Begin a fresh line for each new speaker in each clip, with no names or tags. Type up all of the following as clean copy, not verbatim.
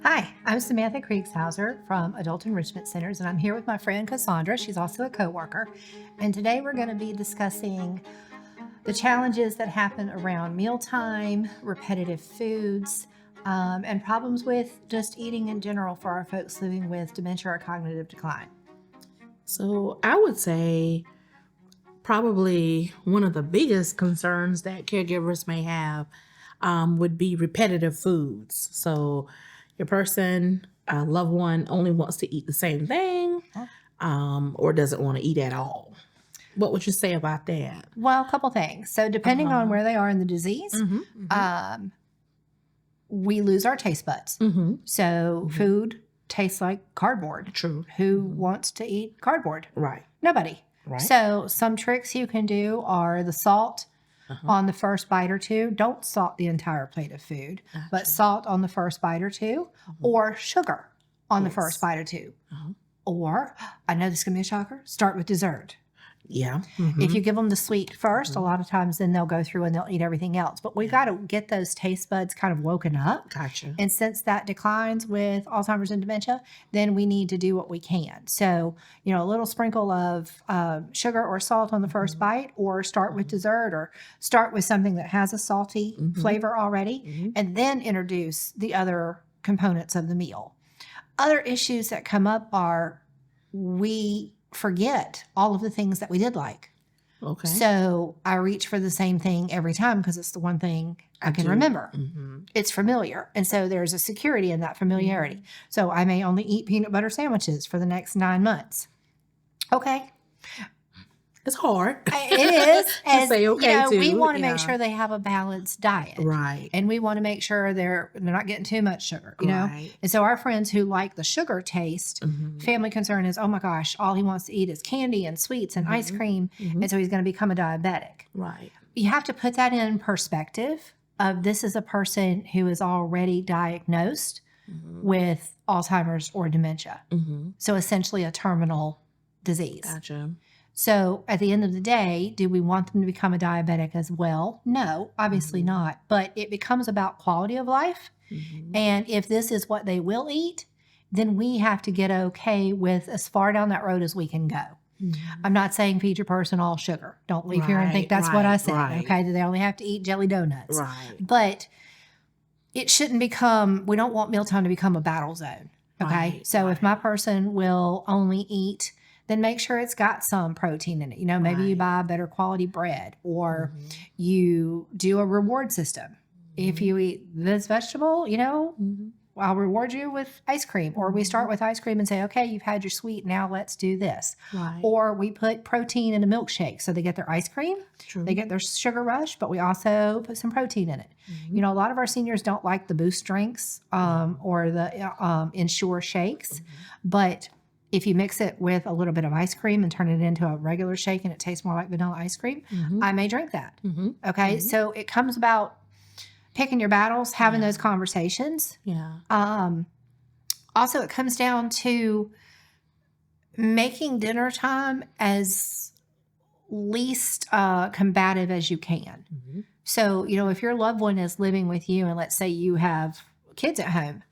Hi, I'm Samantha Kriegshauser from Adult Enrichment Centers, and I'm here with my friend Cassandra. She's also a coworker. And today we're going to be discussing the challenges that happen around mealtime, repetitive foods, and problems with just eating in general for our folks living with dementia or cognitive decline.
So I would say probably one of the biggest concerns that caregivers may have would be repetitive foods. So your person, a loved one, only wants to eat the same thing or doesn't want to eat at all. What would you say about that?
Well, a couple things. So depending on where they are in the disease, we lose our taste buds. So food tastes like cardboard.
True.
Who wants to eat cardboard?
Right.
Nobody.
Right.
So some tricks you can do are the salt on the first bite or two. Don't salt the entire plate of food, but salt on the first bite or two, or sugar on the first bite or two. Or, I know this can be a shocker, start with dessert.
Yeah.
If you give them the sweet first, a lot of times then they'll go through and they'll eat everything else. But we've got to get those taste buds kind of woken up.
Gotcha.
And since that declines with Alzheimer's and dementia, then we need to do what we can. So, a little sprinkle of sugar or salt on the first bite, or start with dessert, or start with something that has a salty flavor already, and then introduce the other components of the meal. Other issues that come up are we forget all of the things that we did like.
Okay.
So I reach for the same thing every time because it's the one thing I can remember. It's familiar. And so there's a security in that familiarity. So I may only eat peanut butter sandwiches for the next 9 months. Okay.
It's hard.
It is.
To say okay too.
We want to make sure they have a balanced diet.
Right.
And we want to make sure they're not getting too much sugar, know?
Right.
And so our friends who like the sugar taste, family concern is, oh my gosh, all he wants to eat is candy and sweets and ice cream. And so he's going to become a diabetic.
Right.
You have to put that in perspective of this is a person who is already diagnosed with Alzheimer's or dementia. So essentially a terminal disease.
Gotcha.
So at the end of the day, do we want them to become a diabetic as well? No, obviously not. But it becomes about quality of life. And if this is what they will eat, then we have to get okay with as far down that road as we can go. I'm not saying feed your person all sugar. Don't leave here and think that's what I said. Okay, that they only have to eat jelly donuts.
Right.
But it shouldn't become, we don't want mealtime to become a battle zone. Okay, so if my person will only eat, then make sure it's got some protein in it. Maybe you buy better quality bread, or you do a reward system. If you eat this vegetable, I'll reward you with ice cream. Or we start with ice cream and say, okay, you've had your sweet, now let's do this.
Right.
Or we put protein in a milkshake. So they get their ice cream, they get their sugar rush, but we also put some protein in it. A lot of our seniors don't like the boost drinks or the Ensure shakes, but if you mix it with a little bit of ice cream and turn it into a regular shake and it tastes more like vanilla ice cream, I may drink that. Okay, so it comes about picking your battles, having those conversations. Also, it comes down to making dinner time as least combative as you can. So, if your loved one is living with you, and let's say you have kids at home,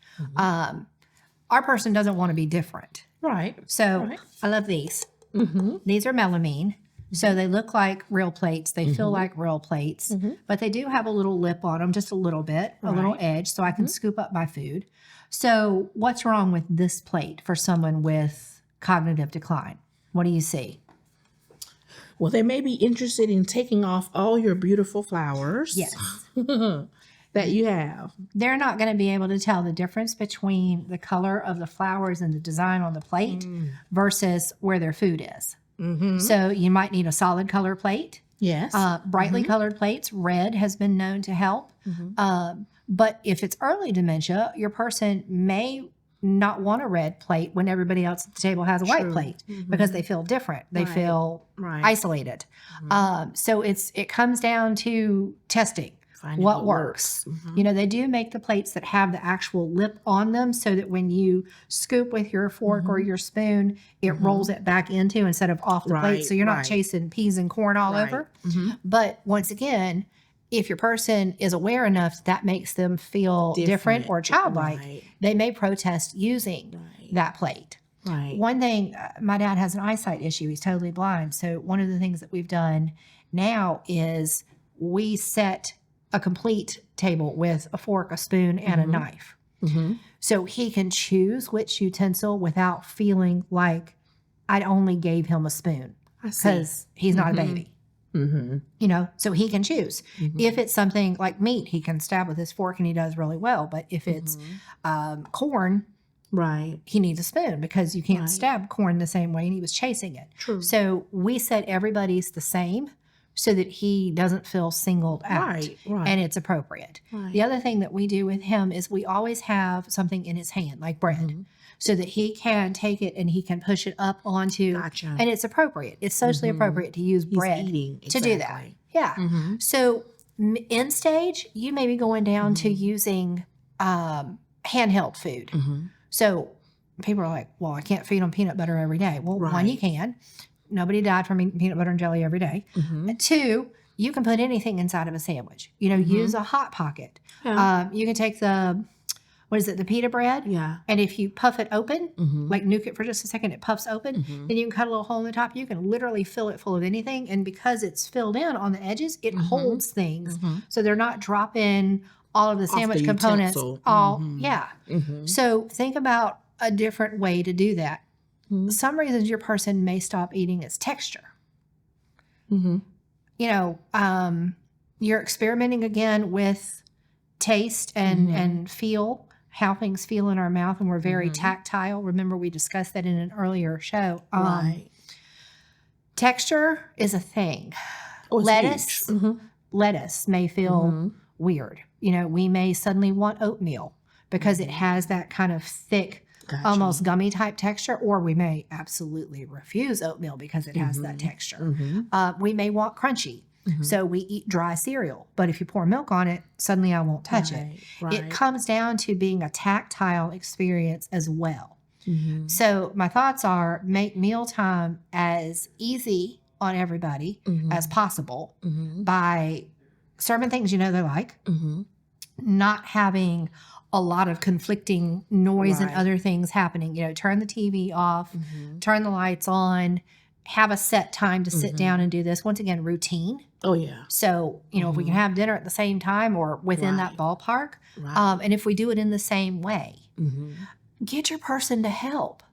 our person doesn't want to be different.
Right.
So I love these. These are melamine. So they look like real plates. They feel like real plates, but they do have a little lip on them, just a little bit, a little edge, so I can scoop up my food. So what's wrong with this plate for someone with cognitive decline? What do you see?
Well, they may be interested in taking off all your beautiful flowers.
Yes.
That you have.
They're not going to be able to tell the difference between the color of the flowers and the design on the plate versus where their food is. So you might need a solid color plate.
Yes.
Brightly colored plates, red has been known to help. But if it's early dementia, your person may not want a red plate when everybody else at the table has a white plate because they feel different. They feel isolated. So it comes down to testing. What works. They do make the plates that have the actual lip on them so that when you scoop with your fork or your spoon, it rolls it back into instead of off the plate. So you're not chasing peas and corn all over. But once again, if your person is aware enough that makes them feel different or childlike,
Right.
they may protest using that plate.
Right.
One thing, my dad has an eyesight issue. He's totally blind. So one of the things that we've done now is we set a complete table with a fork, a spoon, and a knife.
Mm-hmm.
So he can choose which utensil without feeling like I only gave him a spoon because he's not a baby.
Mm-hmm.
You know, so he can choose.
Mm-hmm.
If it's something like meat, he can stab with his fork and he does really well. But if it's corn,
right,
he needs a spoon because you can't stab corn the same way, and he was chasing it.
True.
So we set everybody's the same so that he doesn't feel singled out,
Right.
and it's appropriate.
Right.
The other thing that we do with him is we always have something in his hand, like bread, so that he can take it and he can push it up onto,
Gotcha.
and it's appropriate. It's socially appropriate to use bread to do that. Yeah.
Mm-hmm.
So in stage, you may be going down to using handheld food.
Mm-hmm.
So people are like, well, I can't feed them peanut butter every day. Well, one, you can. Nobody died from eating peanut butter and jelly every day.
Mm-hmm.
And two, you can put anything inside of a sandwich. You know, use a Hot Pocket.
Yeah.
You can take the pita bread.
Yeah.
And if you puff it open,
Mm-hmm.
like nuke it for just a second, it puffs open. Then you can cut a little hole in the top. You can literally fill it full of anything. And because it's filled in on the edges, it holds things. So they're not dropping all of the sandwich
the
components.
utensil.
Yeah.
Mm-hmm.
So think about a different way to do that. Some reasons your person may stop eating is texture.
Mm-hmm.
You know, you're experimenting again with taste and feel, how things feel in our mouth, and we're very tactile. Remember, we discussed that in an earlier show.
Right.
Texture is a thing.
Oh, it's
Lettuce,
huge.
lettuce may feel weird. You know, we may suddenly want oatmeal because it has that kind of thick,
Gotcha.
almost gummy type texture, or we may absolutely refuse oatmeal because it has that texture.
Mm-hmm.
We may want crunchy. So we eat dry cereal, but if you pour milk on it, suddenly I won't touch it.
Right.
It comes down to being a tactile experience as well.
Mm-hmm.
So my thoughts are make mealtime as easy on everybody as possible by serving things you know they like, not having a lot of conflicting noise and other things happening. You know, turn the TV off, turn the lights on, have a set time to sit down and do this. Once again, routine.
Oh, yeah.
So, you know, if we can have dinner at the same time or within that ballpark, and if we do it in the same way, get your person to help.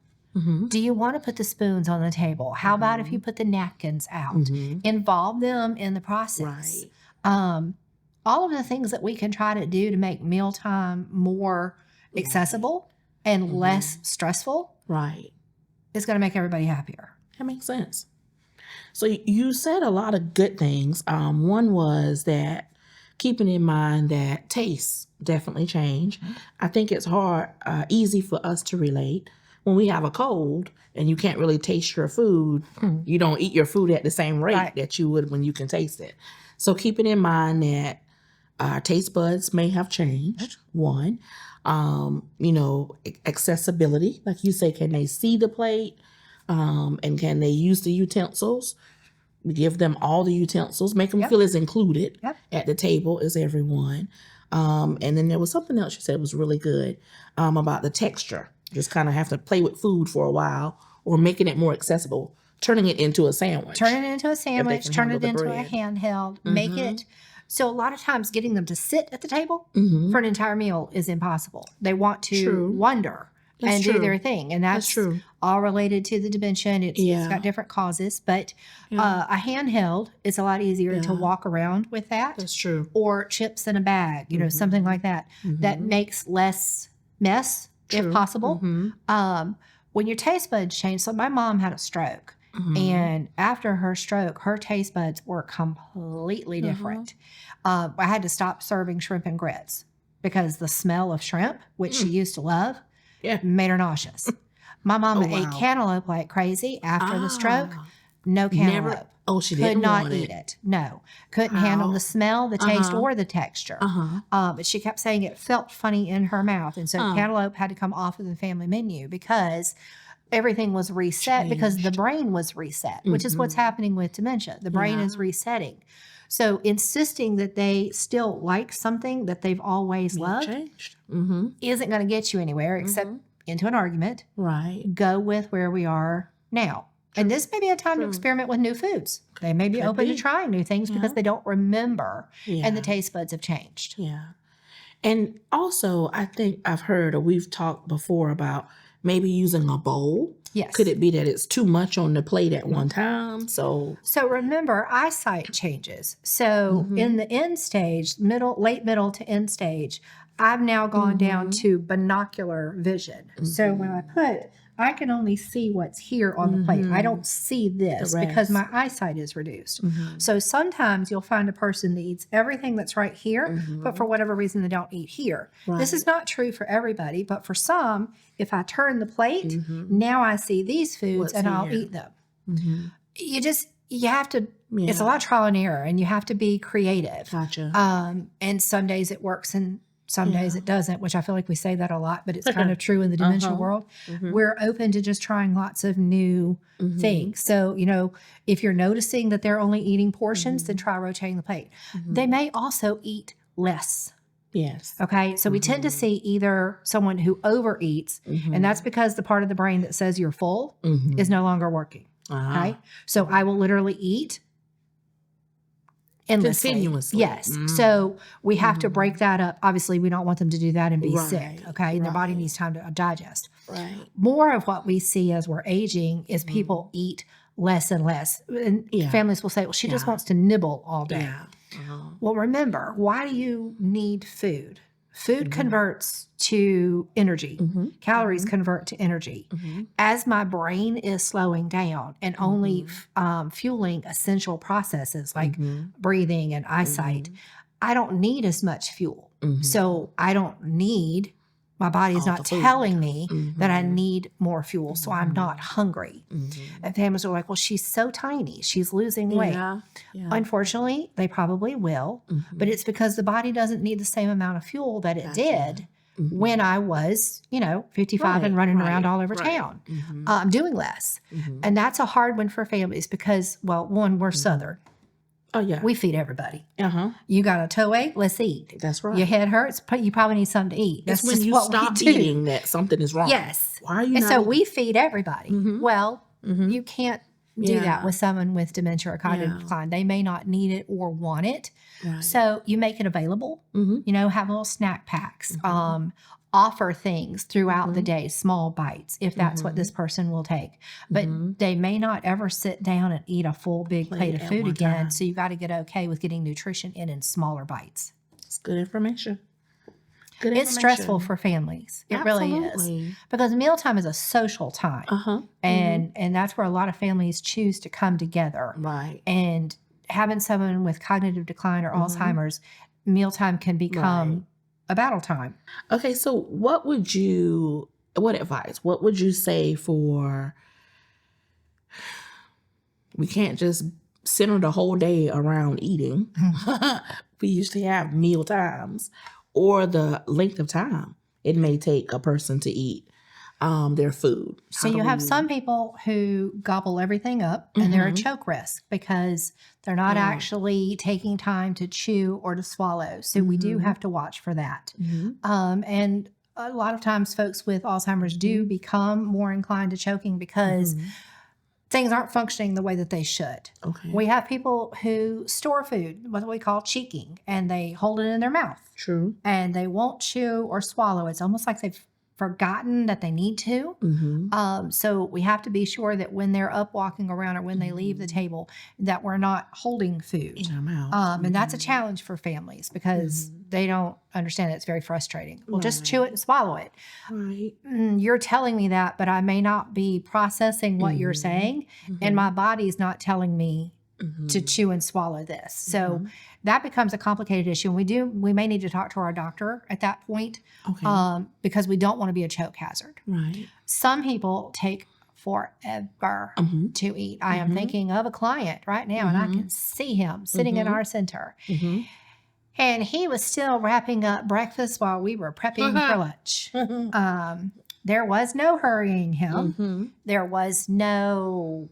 Do you want to put the spoons on the table? How about if you put the napkins out? Involve them in the process. All of the things that we can try to do to make mealtime more accessible and less stressful is going to make everybody happier.
That makes sense. So you said a lot of good things. One was that keeping in mind that tastes definitely change. I think it's easy for us to relate. When we have a cold and you can't really taste your food, you don't eat your food at the same rate that you would when you can taste it. So keeping in mind that our taste buds may have changed, one. You know, accessibility, like you say, can they see the plate? And can they use the utensils? Give them all the utensils, make them feel as included at the table as everyone. And then there was something else you said was really good about the texture. Just kind of have to play with food for a while or making it more accessible, turning it into a sandwich.
Turn it into a sandwich, turn it into a handheld, make it. So a lot of times getting them to sit at the table for an entire meal is impossible. They want to wander and do their thing. And that's all related to the dementia. And it's got different causes. But a handheld is a lot easier to walk around with that.
That's true.
Or chips in a bag, you know, something like that. That makes less mess, if possible. When your taste buds change, so my mom had a stroke. And after her stroke, her taste buds were completely different. I had to stop serving shrimp and grits because the smell of shrimp, which she used to love, made her nauseous. My mama ate cantaloupe like crazy after the stroke. No cantaloupe.
She didn't
Could not
want
eat it. No. Couldn't handle the smell, the taste, or the texture. But she kept saying it felt funny in her mouth. And so cantaloupe had to come off of the family menu because everything was reset because the brain was reset, which is what's happening with dementia. The brain is resetting. So insisting that they still like something that they've always loved
Changed.
isn't going to get you anywhere except into an argument.
Right.
Go with where we are now. And this may be a time to experiment with new foods. They may be open to trying new things because they don't remember and the taste buds have changed.
Yeah. And also, I think I've heard or we've talked before about maybe using a bowl.
Yes.
Could it be that it's too much on the plate at one time? So
remember, eyesight changes. So in the end stage, late middle to end stage, I've now gone down to binocular vision. So when I can only see what's here on the plate. I don't see this because my eyesight is reduced. So sometimes you'll find a person that eats everything that's right here, but for whatever reason, they don't eat here. This is not true for everybody, but for some, if I turn the plate, now I see these foods and I'll eat them. You have to, it's a lot of trial and error and you have to be creative.
Gotcha.
And some days it works and some days it doesn't, which I feel like we say that a lot, but it's kind of true in the dementia world. We're open to just trying lots of new things. So, if you're noticing that they're only eating portions, then try rotating the plate. They may also eat less.
Yes.
Okay. So we tend to see either someone who overeats, and that's because the part of the brain that says you're full is no longer working. Okay. So I will literally eat endlessly.
Continuously.
Yes. So we have to break that up. Obviously, we don't want them to do that and be sick. Okay. And their body needs time to digest.
Right.
More of what we see as we're aging is people eat less and less. And families will say, well, she just wants to nibble all day. Well, remember, why do you need food? Food converts to energy. Calories convert to energy. As my brain is slowing down and only fueling essential processes like breathing and eyesight, I don't need as much fuel. So I don't need, my body is not telling me that I need more fuel. So I'm not hungry. And families are like, well, she's so tiny. She's losing weight. Unfortunately, they probably will, but it's because the body doesn't need the same amount of fuel that it did when I was, 55 and running around all over town. I'm doing less. And that's a hard one for families because, well, one, we're Southern.
Oh, yeah.
We feed everybody. You got a toe ache? Let's eat.
That's right.
Your head hurts? You probably need something to eat. That's
when
just
you
what
stop
we do.
eating that something is wrong.
Yes.
Why are you
And
not
so
eating?
we feed everybody. Well, you can't do that with someone with dementia or cognitive decline. They may not need it or want it. So you make it available. Have little snack packs. Offer things throughout the day, small bites, if that's what this person will take. But they may not ever sit down and eat a full big plate of food again. So you got to get okay with getting nutrition in smaller bites.
It's good information.
It's stressful for families. It really is. Because mealtime is a social time. And that's where a lot of families choose to come together.
Right.
And having someone with cognitive decline or Alzheimer's, mealtime can become a battle time.
Okay, so what advice, what would you say for, we can't just center the whole day around eating. We usually have meal times or the length of time it may take a person to eat their food.
So you have some people who gobble everything up and they're a choke risk because they're not actually taking time to chew or to swallow. So we do have to watch for that. And a lot of times folks with Alzheimer's do become more inclined to choking because things aren't functioning the way that they should. We have people who store food, what we call cheeking, and they hold it in their mouth.
True.
And they won't chew or swallow. It's almost like they've forgotten that they need to. So we have to be sure that when they're up walking around or when they leave the table, that we're not holding food.
In our mouth.
And that's a challenge for families because they don't understand it. It's very frustrating. Well, just chew it and swallow it.
Right.
You're telling me that, but I may not be processing what you're saying, and my body's not telling me to chew and swallow this. So that becomes a complicated issue. And we may need to talk to our doctor at that point because we don't want to be a choke hazard.
Right.
Some people take forever to eat. I am thinking of a client right now, and I can see him sitting in our center. And he was still wrapping up breakfast while we were prepping for lunch. There was no hurrying him. There was no,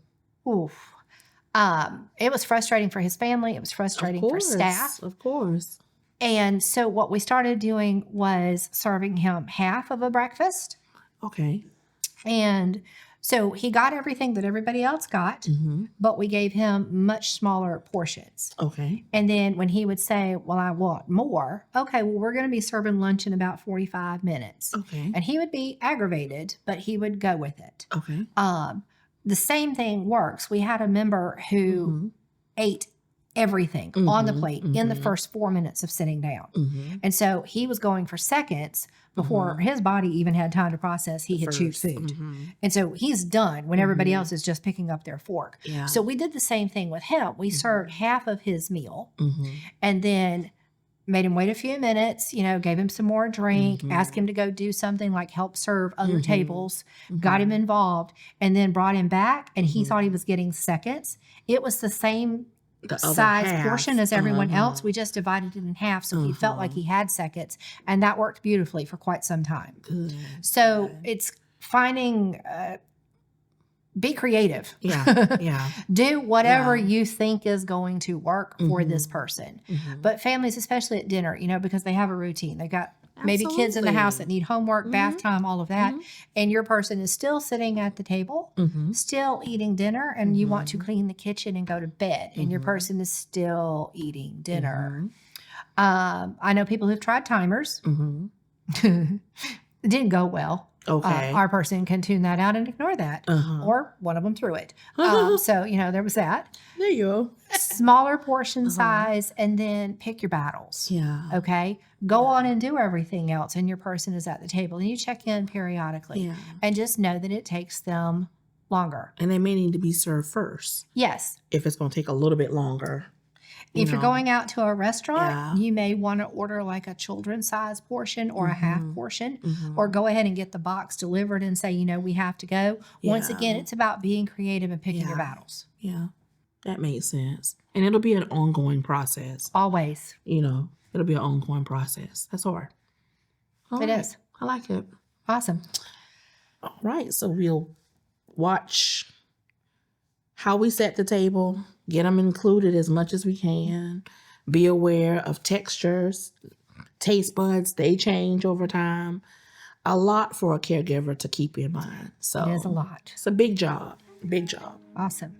It was frustrating for his family. It was
Of
frustrating for staff.
of course.
And so what we started doing was serving him half of a breakfast.
Okay.
And so he got everything that everybody else got, but we gave him much smaller portions.
Okay.
And then when he would say, well, I want more. Okay, well, we're going to be serving lunch in about 45 minutes.
Okay.
And he would be aggravated, but he would go with it.
Okay.
The same thing works. We had a member who ate everything on the plate in the first 4 minutes of sitting down. And so he was going for seconds before his body even had time to process he had chewed food. And so he's done when everybody else is just picking up their fork.
Yeah.
So we did the same thing with him. We served half of his meal and then made him wait a few minutes, gave him some more drink, asked him to go do something like help serve other tables, got him involved, and then brought him back. And he thought he was getting seconds. It was the same size portion as everyone else. We just divided it in half. So he felt like he had seconds, and that worked beautifully for quite some time.
Good.
So it's finding, be creative.
Yeah.
Do whatever you think is going to work for this person. But families, especially at dinner, because they have a routine. They got maybe kids in the house that need homework, bath time, all of that. And your person is still sitting at the table, still eating dinner, and you want to clean the kitchen and go to bed. And your person is still eating dinner. I know people who've tried timers. It didn't go well.
Okay.
Our person can tune that out and ignore that. Or one of them threw it. So, there was that.
There you go.
Smaller portion size, and then pick your battles.
Yeah.
Okay. Go on and do everything else, and your person is at the table. And you check in periodically.
Yeah.
And just know that it takes them longer.
And they may need to be served first.
Yes.
If it's going to take a little bit longer.
If you're going out to a restaurant, you may want to order like a children's size portion or a half portion, or go ahead and get the box delivered and say, we have to go. Once again, it's about being creative and picking your battles.
Yeah, that makes sense. And it'll be an ongoing process.
Always.
It'll be an ongoing process. That's hard.
It is.
I like it.
Awesome.
All right. So we'll watch how we set the table, get them included as much as we can, be aware of textures, taste buds, they change over time. A lot for a caregiver to keep in mind. So
it is a lot.
It's a big job. Big job.
Awesome.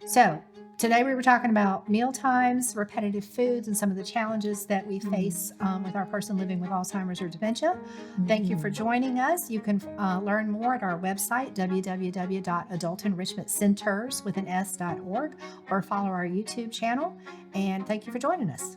So today we were talking about meal times, repetitive foods, and some of the challenges that we face with our person living with Alzheimer's or dementia. Thank you for joining us. You can learn more at our website, www.adultenrichmentcenters.org, or follow our YouTube channel. And thank you for joining us.